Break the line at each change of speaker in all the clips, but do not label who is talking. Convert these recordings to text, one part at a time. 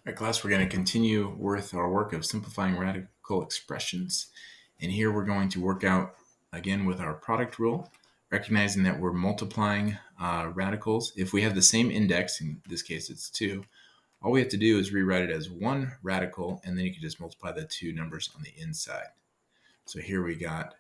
All right, class, we're going to continue with our work of simplifying radical expressions. And here we're going to work out, again, with our product rule, recognizing that we're multiplying radicals. If we have the same index, in this case it's 2, all we have to do is rewrite it as one radical, and then you can just multiply the two numbers on the inside. So here we got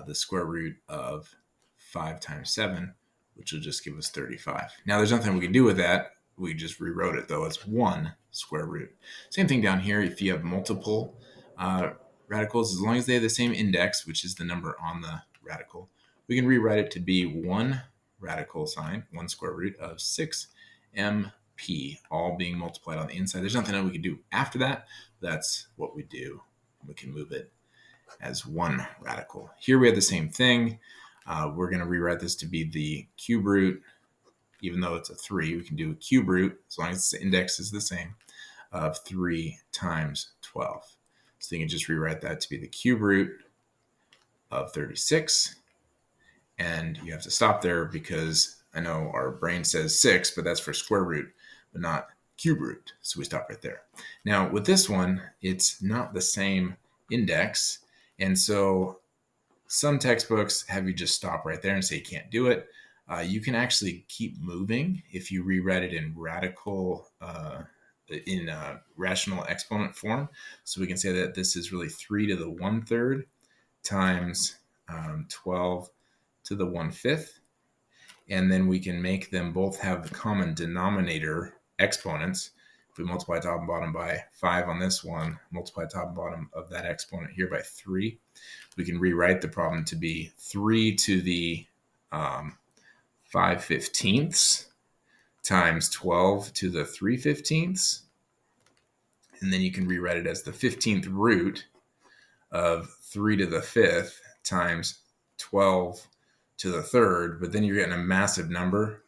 the square root of 5 times 7, which will just give us 35. Now, there's nothing we can do with that. We just rewrote it, though. It's one square root. Same thing down here. If you have multiple radicals, as long as they have the same index, which is the number on the radical, we can rewrite it to be one radical sign, one square root of 6mp, all being multiplied on the inside. There's nothing that we can do after that. That's what we do. We can move it as one radical. Here we have the same thing. We're going to rewrite this to be the cube root. Even though it's a 3, we can do a cube root, as long as the index is the same, of 3 times 12. So you can just rewrite that to be the cube root of 36. And you have to stop there because I know our brain says 6, but that's for square root, but not cube root. So we stop right there. Now with this one, it's not the same index. And so some textbooks have you just stop right there and say you can't do it. You can actually keep moving if you rewrite it in rational exponent form. So we can say that this is really 3 to the 1/3 times 12 to the 1/5. And then we can make them both have the common denominator exponents. If we multiply top and bottom by 5 on this one, multiply top and bottom of that exponent here by 3, we can rewrite the problem to be 3 to the 5/15 times 12 to the 3/15. And then you can rewrite it as the 15th root of 3 to the 5th times 12 to the 3rd. But then you're getting a massive number.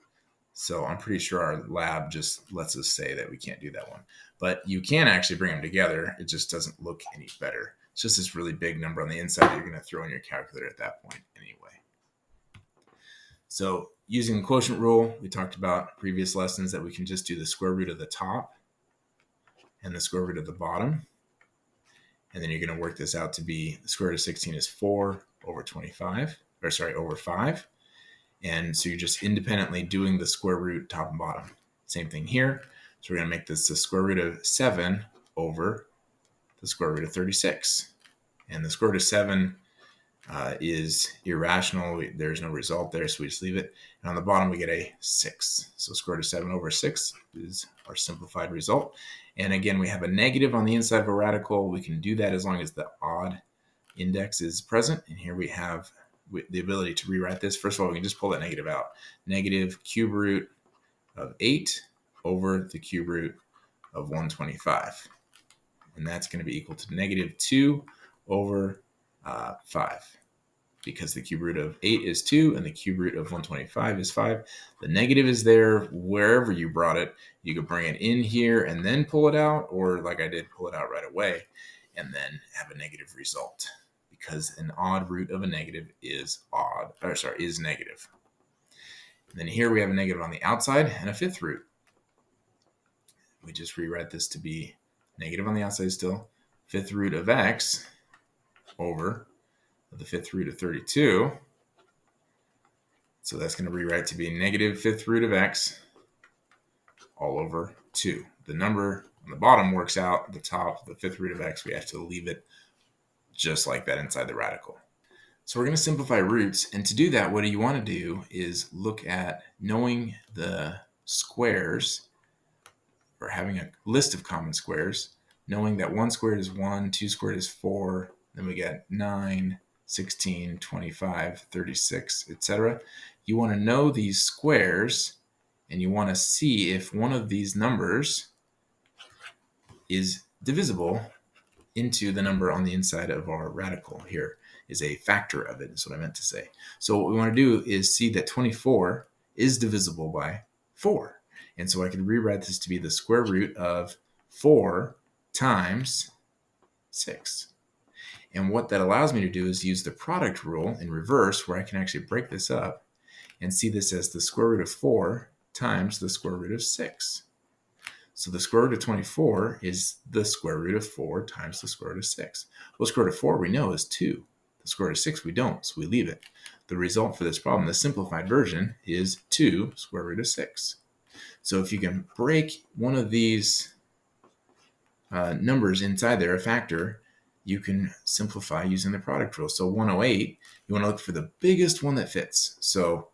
So I'm pretty sure our lab just lets us say that we can't do that one. But you can actually bring them together. It just doesn't look any better. It's just this really big number on the inside that you're going to throw in your calculator at that point anyway. So using the quotient rule, we talked about previous lessons that we can just do the square root of the top and the square root of the bottom. And then you're going to work this out to be the square root of 16 is 4 over 5. And so you're just independently doing the square root top and bottom. Same thing here. So we're going to make this the square root of 7 over the square root of 36. And the square root of 7 is irrational. There's no result there, so we just leave it. And on the bottom, we get a 6. So square root of 7 over 6 is our simplified result. And again, we have a negative on the inside of a radical. We can do that as long as the odd index is present. And here we have the ability to rewrite this. First of all, we can just pull that negative out. Negative cube root of 8 over the cube root of 125. And that's going to be equal to negative 2 over 5. Because the cube root of 8 is 2 and the cube root of 125 is 5. The negative is there wherever you brought it. You could bring it in here and then pull it out, or like I did, pull it out right away and then have a negative result, because an odd root of a negative is negative. And then here we have a negative on the outside and a 5th root. We just rewrite this to be negative on the outside still, 5th root of x over the 5th root of 32. So that's going to rewrite to be negative 5th root of x all over 2. The number on the bottom works out. The top, the 5th root of x, we have to leave it just like that inside the radical. So we're going to simplify roots. And to do that, what you want to do is look at knowing the squares, or having a list of common squares, knowing that 1 squared is 1, 2 squared is 4, then we get 9, 16, 25, 36, etc. You want to know these squares, and you want to see if one of these numbers is divisible into the number on the inside of our radical. Here is a factor of it, is what I meant to say. So what we want to do is see that 24 is divisible by 4. And so I can rewrite this to be the square root of 4 times 6. And what that allows me to do is use the product rule in reverse, where I can actually break this up and see this as the square root of 4 times the square root of 6. So the square root of 24 is the square root of 4 times the square root of 6. Well, the square root of 4 we know is 2. The square root of 6 we don't, so we leave it. The result for this problem, the simplified version, is 2 square root of 6. So if you can break one of these numbers inside there, a factor, you can simplify using the product rule. So 108, you want to look for the biggest one that fits. So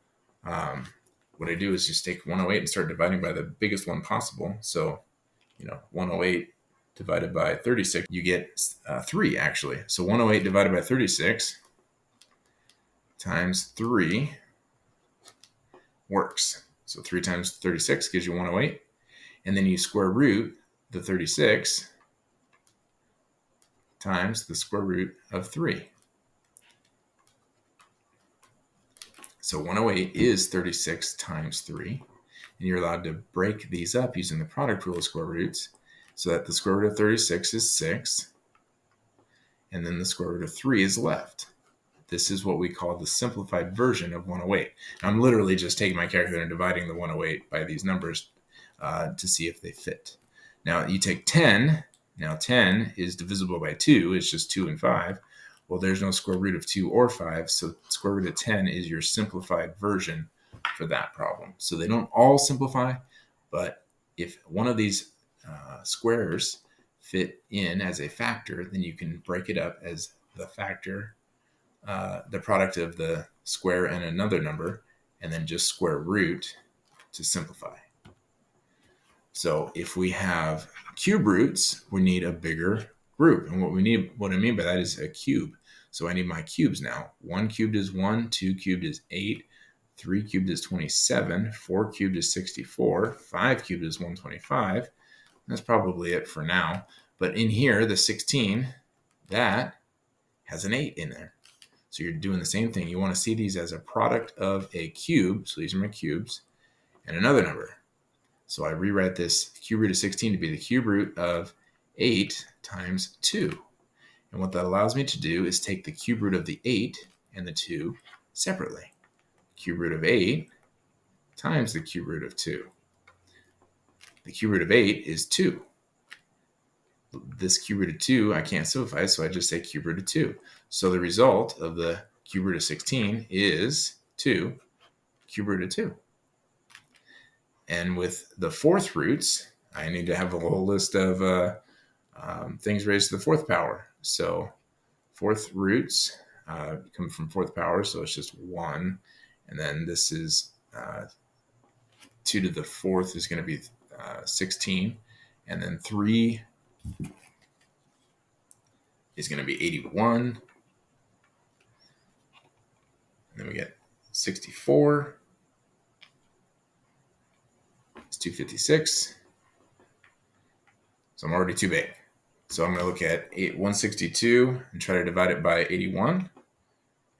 what I do is just take 108 and start dividing by the biggest one possible. So, 108 divided by 36, you get 3 actually. So 108 divided by 36 times 3 works. So 3 times 36 gives you 108. And then you square root the 36 times the square root of 3. So 108 is 36 times 3. And you're allowed to break these up using the product rule of square roots so that the square root of 36 is 6. And then the square root of 3 is left. This is what we call the simplified version of 108. I'm literally just taking my calculator and dividing the 108 by these numbers to see if they fit. Now you take 10. Now 10 is divisible by 2. It's just 2 and 5. Well, there's no square root of 2 or 5, so square root of 10 is your simplified version for that problem. So they don't all simplify, but if one of these squares fit in as a factor, then you can break it up as the factor, the product of the square and another number, and then just square root to simplify. So if we have cube roots, we need a bigger group. And what I mean by that is a cube. So I need my cubes now. 1 cubed is 1, 2 cubed is 8, 3 cubed is 27, 4 cubed is 64, 5 cubed is 125. That's probably it for now. But in here, the 16, that has an 8 in there. So you're doing the same thing. You want to see these as a product of a cube. So these are my cubes. And another number. So I rewrite this cube root of 16 to be the cube root of 8 times 2. And what that allows me to do is take the cube root of the 8 and the 2 separately. Cube root of 8 times the cube root of 2. The cube root of 8 is 2. This cube root of 2 I can't simplify, so I just say cube root of 2. So the result of the cube root of 16 is 2 cube root of 2. And with the fourth roots, I need to have a whole list of things raised to the fourth power. So fourth roots come from fourth power, so it's just 1. And then this is 2 to the fourth is going to be 16. And then 3 is going to be 81. And then we get 64. It's 256. So I'm already too big. So I'm going to look at 162 and try to divide it by 81.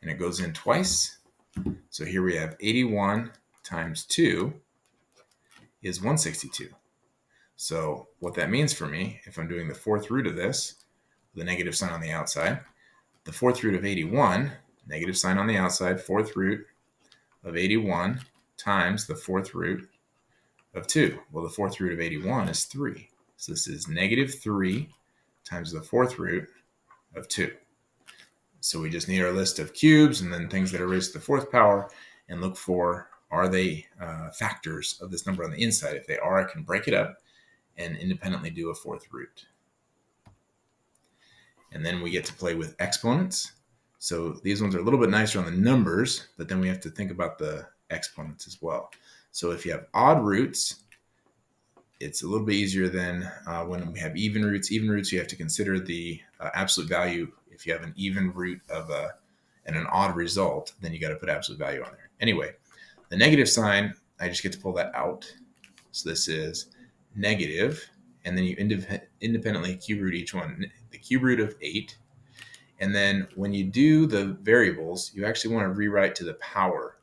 And it goes in twice. So here we have 81 times 2 is 162. So what that means for me, if I'm doing the fourth root of this, the negative sign on the outside, the fourth root of 81, negative sign on the outside, fourth root of 81 times the fourth root of 2. Well, the fourth root of 81 is 3. So this is negative 3 times the fourth root of 2. So we just need our list of cubes and then things that are raised to the fourth power and look for, are they factors of this number on the inside? If they are, I can break it up and independently do a fourth root. And then we get to play with exponents. So these ones are a little bit nicer on the numbers, but then we have to think about the exponents as well. So if you have odd roots, it's a little bit easier than when we have even roots. Even roots, you have to consider the absolute value. If you have an even root of and an odd result, then you got to put absolute value on there. Anyway, the negative sign, I just get to pull that out. So this is negative, and then you independently cube root each one. The cube root of 8. And then when you do the variables, you actually want to rewrite to the power,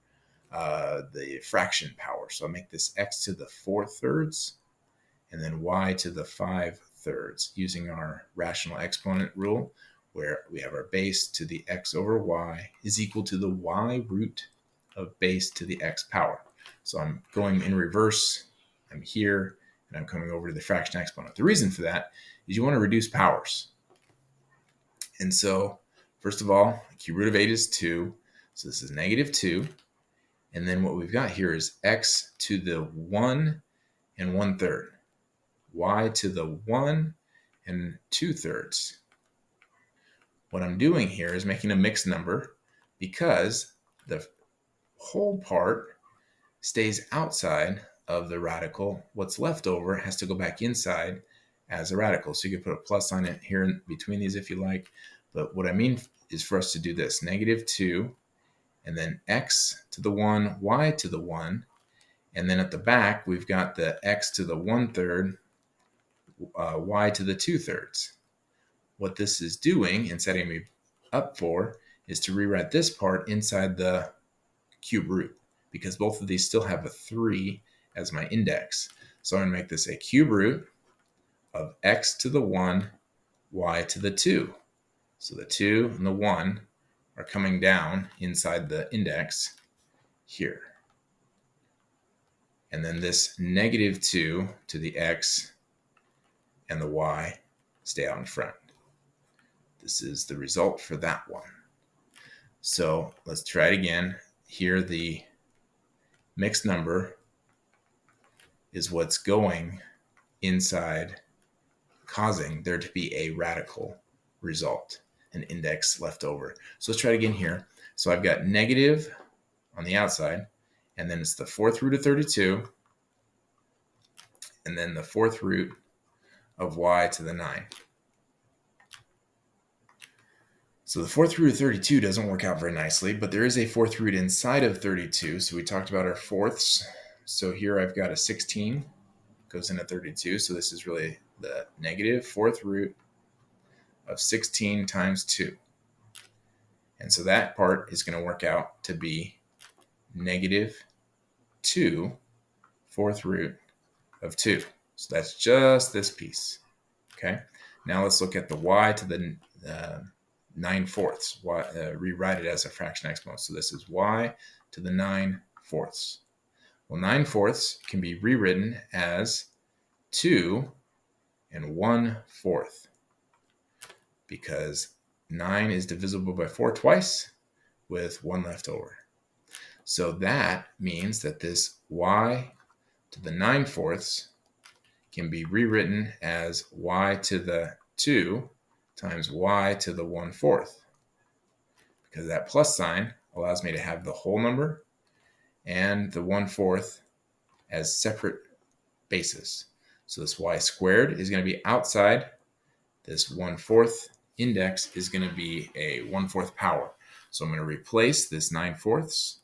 the fraction power. So I make this x to the 4/3 and then y to the 5/3 using our rational exponent rule, where we have our base to the x over y is equal to the y root of base to the x power. So I'm going in reverse. I'm here, and I'm coming over to the fraction exponent. The reason for that is you want to reduce powers. And so, first of all, cube root of 8 is 2. So this is negative 2. And then what we've got here is x to the 1 and 1/3. Y to the 1 and 2/3. What I'm doing here is making a mixed number because the whole part stays outside of the radical. What's left over has to go back inside as a radical. So you can put a plus sign here in between these if you like. But what I mean is for us to do this. Negative 2, and then x to the 1, y to the 1. And then at the back, we've got the x to the 1/3, y to the 2/3. What this is doing and setting me up for is to rewrite this part inside the cube root, because both of these still have a 3 as my index. So I'm going to make this a cube root of x to the 1, y to the 2. So the 2 and the 1 are coming down inside the index here. And then this negative 2 to the x and the y stay out in front. This is the result for that one. So let's try it again. Here the mixed number is what's going inside, causing there to be a radical result, an index left over. So let's try it again here. So I've got negative on the outside, and then it's the 4th root of 32, and then the 4th root of y to the 9. So the 4th root of 32 doesn't work out very nicely, but there is a 4th root inside of 32. So we talked about our fourths. So here I've got a 16 goes into 32. So this is really the negative 4th root of 16 times 2. And so that part is going to work out to be negative 2 4th root of 2. So that's just this piece. Okay. Now let's look at the y to the 9/4. Rewrite it as a fraction exponent. So this is y to the 9/4. Well, 9/4 can be rewritten as 2 and 1/4, because 9 is divisible by 4 twice with 1 left over. So that means that this y to the 9/4 can be rewritten as y to the 2 times y to the 1/4, because that plus sign allows me to have the whole number and the 1/4 as separate bases. So this y squared is going to be outside. This 1/4 index is going to be a 1/4 power. So I'm going to replace this 9/4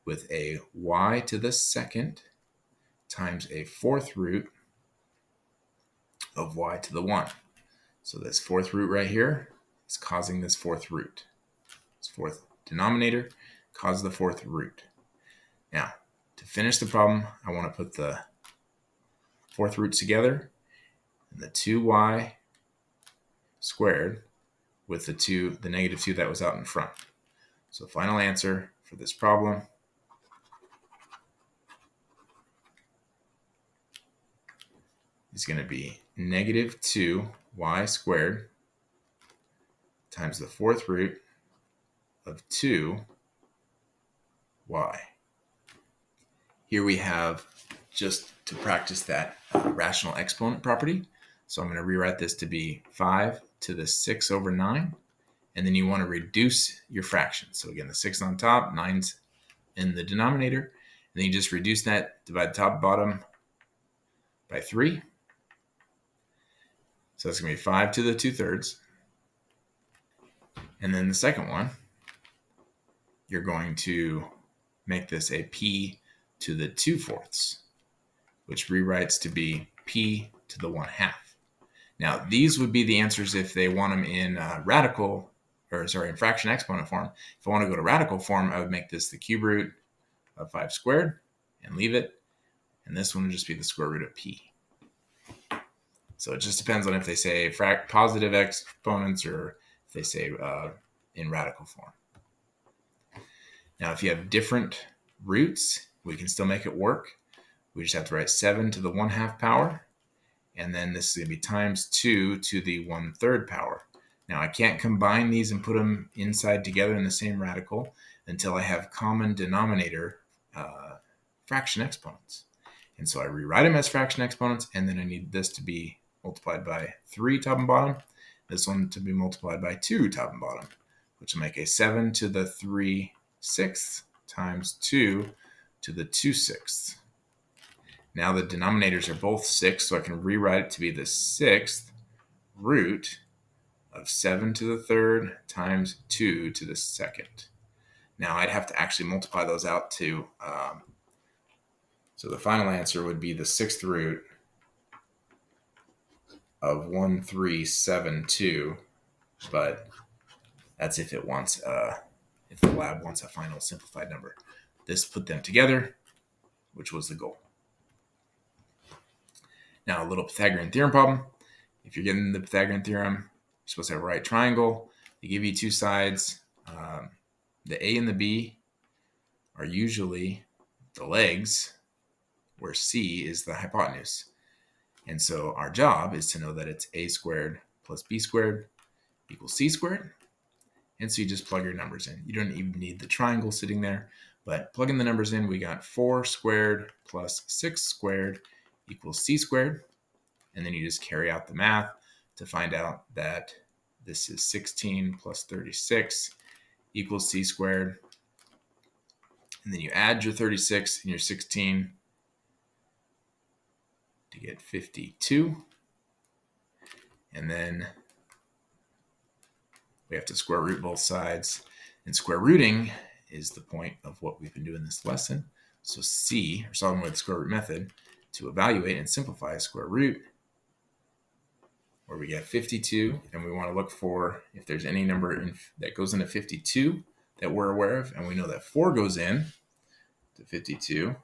with a y to the 2nd times a 4th root of y to the 1. So this 4th root right here is causing this 4th root. This 4th denominator causes the 4th root. Now, to finish the problem, I want to put the 4th roots together, and the 2y squared with the negative 2 that was out in front. So final answer for this problem is going to be negative 2y squared times the 4th root of 2y. Here we have, just to practice that rational exponent property. So I'm going to rewrite this to be 5 to the 6/9. And then you want to reduce your fractions. So again, the 6 on top, 9's in the denominator. And then you just reduce that, divide top and bottom by 3. So that's going to be 5 to the 2/3. And then the second one, you're going to make this a p to the 2/4, which rewrites to be p to the 1/2. Now, these would be the answers if they want them in in fraction exponent form. If I want to go to radical form, I would make this the cube root of 5 squared and leave it. And this one would just be the square root of p. So it just depends on if they say positive exponents or if they say in radical form. Now, if you have different roots, we can still make it work. we just have to write 7 to the 1/2 power. And then this is going to be times 2 to the 1/3 power. Now I can't combine these and put them inside together in the same radical until I have common denominator fraction exponents. And so I rewrite them as fraction exponents, and then I need this to be multiplied by 3 top and bottom, this one to be multiplied by 2 top and bottom, which will make a 7 to the 3/6 times 2 to the 2/6. Now the denominators are both 6, so I can rewrite it to be the 6th root of 7 to the 3rd times 2 to the 2nd. Now I'd have to actually multiply those out to, so the final answer would be the 6th root of 1372, but that's if it wants, if the lab wants a final simplified number. This put them together, which was the goal. Now a little Pythagorean theorem problem. If you're getting the Pythagorean theorem, you're supposed to have a right triangle. They give you two sides. The A and the B are usually the legs, where C is the hypotenuse. And so our job is to know that it's A squared plus B squared equals C squared. And so you just plug your numbers in. You don't even need the triangle sitting there, but plugging the numbers in, we got 4 squared plus 6 squared equals C squared. And then you just carry out the math to find out that this is 16 plus 36 equals C squared. And then you add your 36 and your 16 to get 52. And then we have to square root both sides. And square rooting is the point of what we've been doing this lesson. So C, or solving with the square root method, to evaluate and simplify a square root, where we get 52, and we want to look for if there's any number that goes into 52 that we're aware of, and we know that 4 goes in to 52.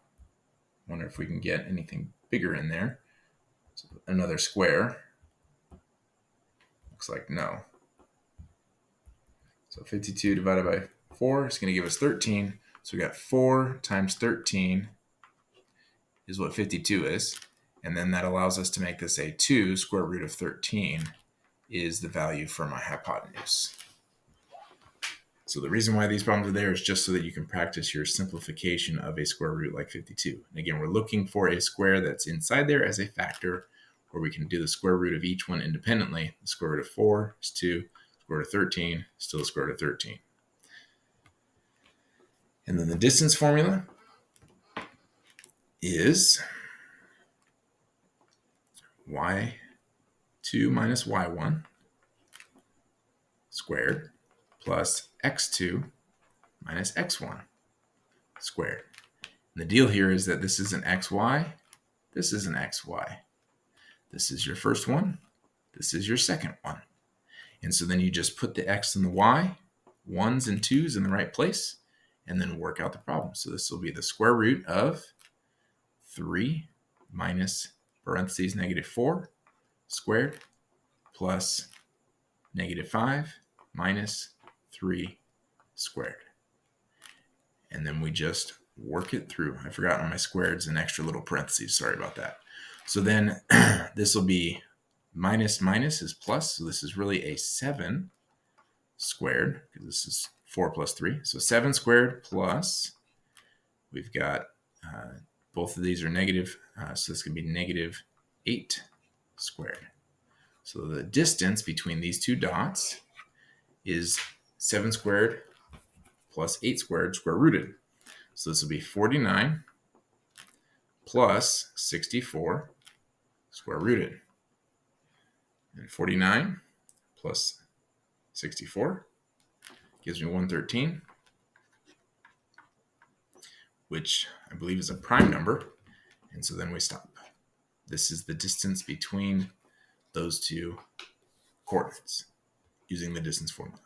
Wonder if we can get anything bigger in there. So another square. Looks like no. So 52 divided by 4 is going to give us 13. So we got 4 times 13 is what 52 is. And then that allows us to make this a 2 square root of 13 is the value for my hypotenuse. So the reason why these problems are there is just so that you can practice your simplification of a square root like 52. And again, we're looking for a square that's inside there as a factor, where we can do the square root of each one independently. The square root of 4 is 2, square root of 13, still the square root of 13. And then the distance formula is y2 minus y1 squared plus x2 minus x1 squared. And the deal here is that this is an xy, this is an xy. This is your first one, this is your second one. And so then you just put the x and the y, 1s and 2s in the right place, and then work out the problem. So this will be the square root of 3 minus parentheses -4 squared plus -5 minus 3 squared. And then we just work it through. I forgot on my squareds an extra little parentheses. Sorry about that. So then this will be minus minus is plus. So this is really a 7 squared, because this is 4 plus 3. So 7 squared plus, we've got both of these are negative, so this can be -8 squared. So the distance between these two dots is 7 squared plus 8 squared square rooted. So this will be 49 plus 64 square rooted. And 49 plus 64 gives me 113, which I believe is a prime number. And so then we stop. This is the distance between those two coordinates using the distance formula.